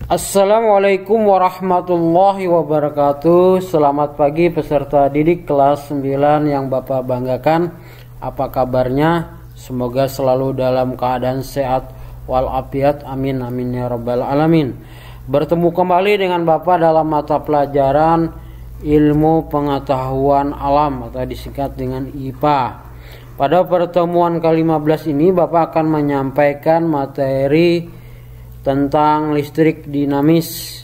Assalamualaikum warahmatullahi wabarakatuh. Selamat pagi peserta didik kelas 9 yang Bapak banggakan. Apa kabarnya? Semoga selalu dalam keadaan sehat walafiat. Amin amin ya rabbal alamin. Bertemu kembali dengan Bapak dalam mata pelajaran ilmu pengetahuan alam atau disingkat dengan IPA. Pada pertemuan ke-15 ini Bapak akan menyampaikan materi tentang listrik dinamis.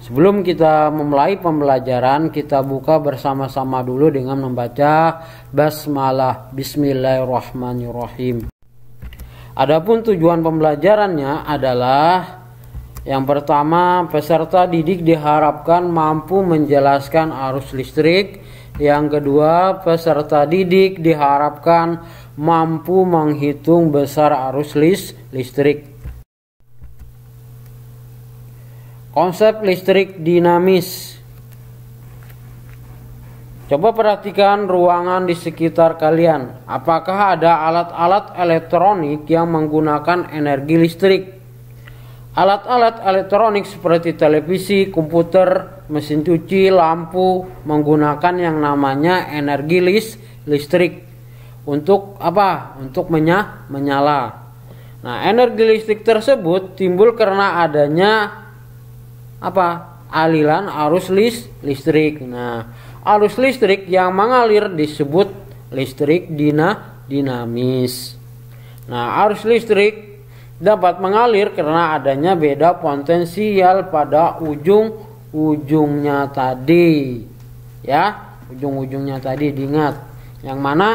Sebelum kita memulai pembelajaran, kita buka bersama-sama dulu dengan membaca basmalah. Bismillahirrahmanirrahim. Adapun tujuan pembelajarannya adalah yang pertama, peserta didik diharapkan mampu menjelaskan arus listrik. Yang kedua, peserta didik diharapkan mampu menghitung besar arus listrik. Konsep listrik dinamis. Coba perhatikan ruangan di sekitar kalian. Apakah ada alat-alat elektronik yang menggunakan energi listrik? Alat-alat elektronik seperti televisi, komputer, mesin cuci, lampu menggunakan yang namanya energi listrik. Untuk apa? Untuk menyala. Nah, energi listrik tersebut timbul karena adanya aliran arus listrik. Nah, arus listrik yang mengalir disebut listrik dinamis. Nah, arus listrik dapat mengalir karena adanya beda potensial pada ujung-ujungnya tadi. Ya, ujung-ujungnya tadi diingat. Yang mana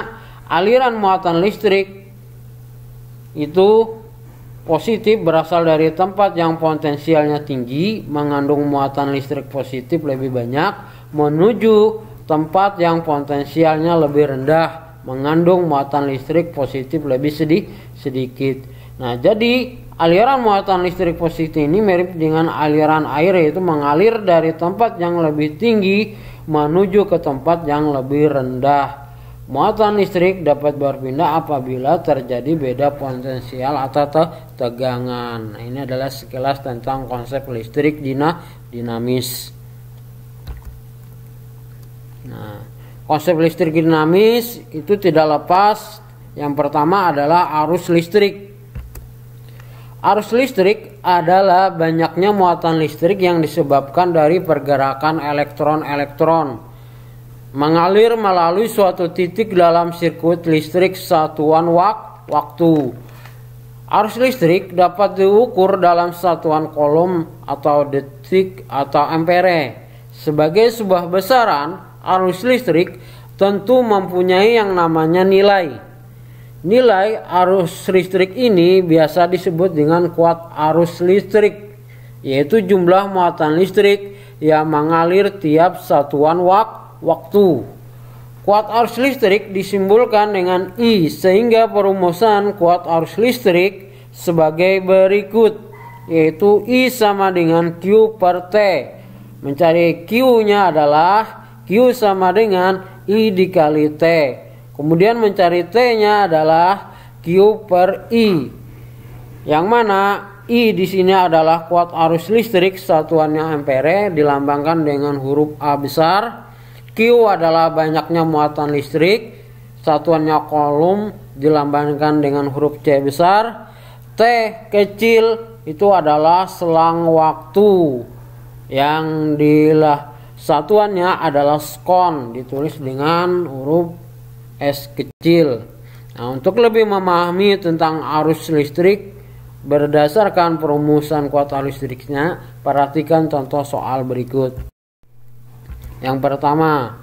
aliran muatan listrik itu positif berasal dari tempat yang potensialnya tinggi, mengandung muatan listrik positif lebih banyak, menuju tempat yang potensialnya lebih rendah, mengandung muatan listrik positif lebih sedikit. Nah, jadi aliran muatan listrik positif ini mirip dengan aliran air, yaitu mengalir dari tempat yang lebih tinggi menuju ke tempat yang lebih rendah. Muatan listrik dapat berpindah apabila terjadi beda potensial atau tegangan. Nah, ini adalah sekilas tentang konsep listrik dinamis. Nah, konsep listrik dinamis itu tidak lepas. Yang pertama adalah arus listrik. Arus listrik adalah banyaknya muatan listrik yang disebabkan dari pergerakan elektron-elektron mengalir melalui suatu titik dalam sirkuit listrik satuan waktu. Arus listrik dapat diukur dalam satuan kolom atau detik atau ampere. Sebagai sebuah besaran, arus listrik tentu mempunyai yang namanya nilai. Nilai arus listrik ini biasa disebut dengan kuat arus listrik, yaitu jumlah muatan listrik yang mengalir tiap satuan waktu. Kuat arus listrik disimbolkan dengan I, sehingga perumusan kuat arus listrik sebagai berikut, yaitu I sama dengan Q per T. Mencari Q-nya adalah Q sama dengan I dikali T. Kemudian mencari T-nya adalah Q per I. Yang mana I di sini adalah kuat arus listrik, satuannya ampere, dilambangkan dengan huruf A besar. Q adalah banyaknya muatan listrik, satuannya kolom, dilambangkan dengan huruf C besar. T kecil itu adalah selang waktu, yang satuannya adalah sekon, ditulis dengan huruf S kecil. Nah, untuk lebih memahami tentang arus listrik berdasarkan perumusan kuat arus listriknya, perhatikan contoh soal berikut. Yang pertama,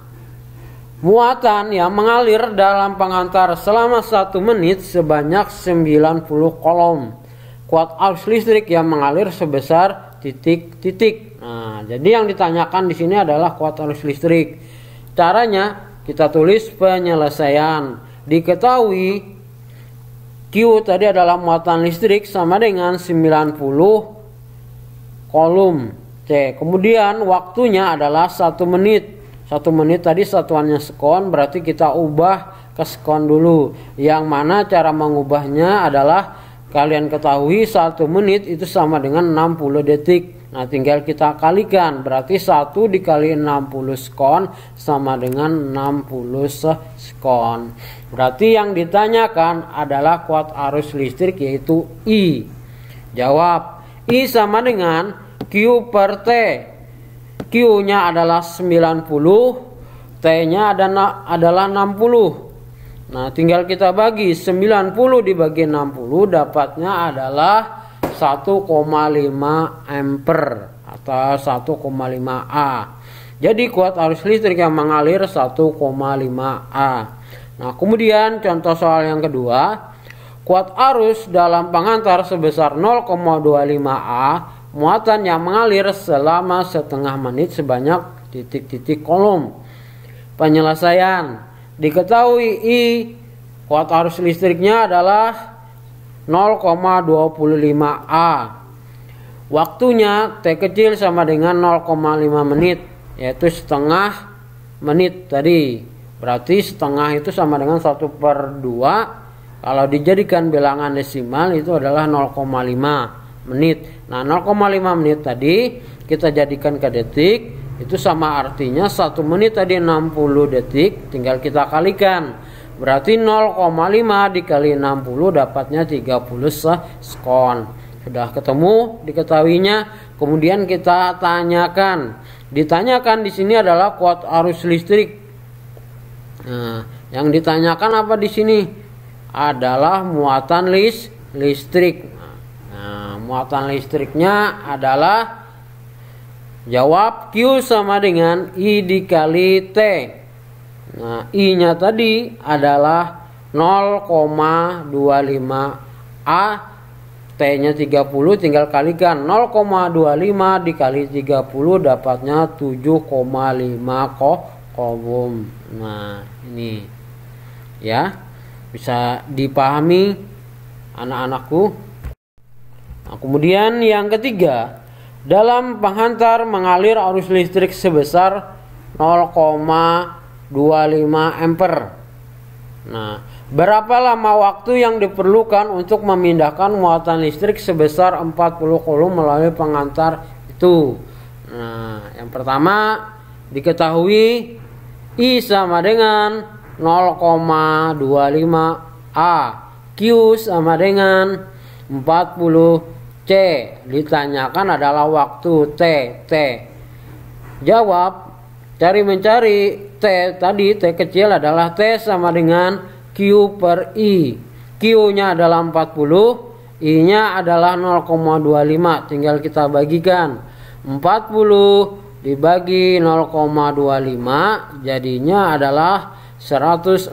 muatan yang mengalir dalam pengantar selama 1 menit sebanyak 90 kolom. Kuat arus listrik yang mengalir sebesar titik-titik. Nah, jadi yang ditanyakan di sini adalah kuat arus listrik. Caranya kita tulis penyelesaian. Diketahui Q tadi adalah muatan listrik sama dengan 90 kolom. C. Kemudian waktunya adalah 1 menit. 1 menit tadi satuannya sekon, berarti kita ubah ke sekon dulu. Yang mana cara mengubahnya adalah kalian ketahui 1 menit itu sama dengan 60 detik. Nah, tinggal kita kalikan, berarti 1 dikali 60 sekon sama dengan 60 sekon. Berarti yang ditanyakan adalah kuat arus listrik, yaitu I. Jawab, I sama dengan Q per T. Q-nya adalah 90, T-nya adalah 60. Nah, tinggal kita bagi 90 dibagi 60, dapatnya adalah 1,5 ampere atau 1,5 A. Jadi kuat arus listrik yang mengalir 1,5 A. Nah, kemudian contoh soal yang kedua, kuat arus dalam pengantar sebesar 0,25 A, muatan yang mengalir selama setengah menit sebanyak titik-titik kolom. Penyelesaian, diketahui I kuat arus listriknya adalah 0,25 A. Waktunya T kecil sama dengan 0,5 menit, yaitu setengah menit tadi. Berarti setengah itu sama dengan 1/2. Kalau dijadikan bilangan desimal itu adalah 0,5 menit. Nah, 0,5 menit tadi kita jadikan ke detik, itu sama artinya 1 menit tadi 60 detik, tinggal kita kalikan. Berarti 0,5 dikali 60 dapatnya 30 sekon. Sudah ketemu diketahuinya, kemudian kita tanyakan. Ditanyakan di sini adalah kuat arus listrik. Nah, yang ditanyakan apa di sini? Adalah muatan listrik. Nah, muatan listriknya adalah, jawab Q sama dengan I dikali T. Nah, I-nya tadi adalah 0,25 A, T-nya 30, tinggal kalikan 0,25 dikali 30 dapatnya 7,5 coulomb. Nah, ini ya, bisa dipahami anak-anakku. Nah, kemudian yang ketiga, dalam penghantar mengalir arus listrik sebesar 0,25 ampere. Nah, berapa lama waktu yang diperlukan untuk memindahkan muatan listrik sebesar 40 coulomb melalui pengantar itu? Nah, yang pertama diketahui I sama dengan 0,25 A, Q sama dengan 40 C. Ditanyakan adalah waktu T. Jawab, mencari T tadi, T kecil adalah T sama dengan Q per I. Q-nya adalah 40, I-nya adalah 0,25. Tinggal kita bagikan. 40 dibagi 0,25 jadinya adalah 160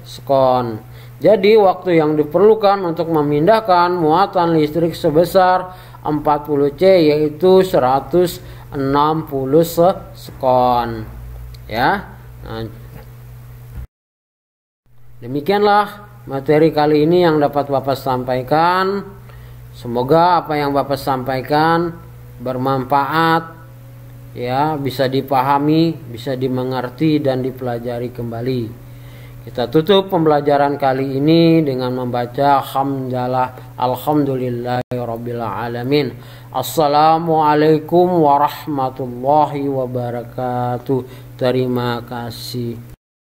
sekon. Jadi waktu yang diperlukan untuk memindahkan muatan listrik sebesar 40 C yaitu 160 sekon. Ya. Nah, demikianlah materi kali ini yang dapat Bapak sampaikan. Semoga apa yang Bapak sampaikan bermanfaat, ya, bisa dipahami, bisa dimengerti dan dipelajari kembali. Kita tutup pembelajaran kali ini dengan membaca hamdalah alhamdulillahirabbil alamin. Assalamualaikum warahmatullahi wabarakatuh. Terima kasih.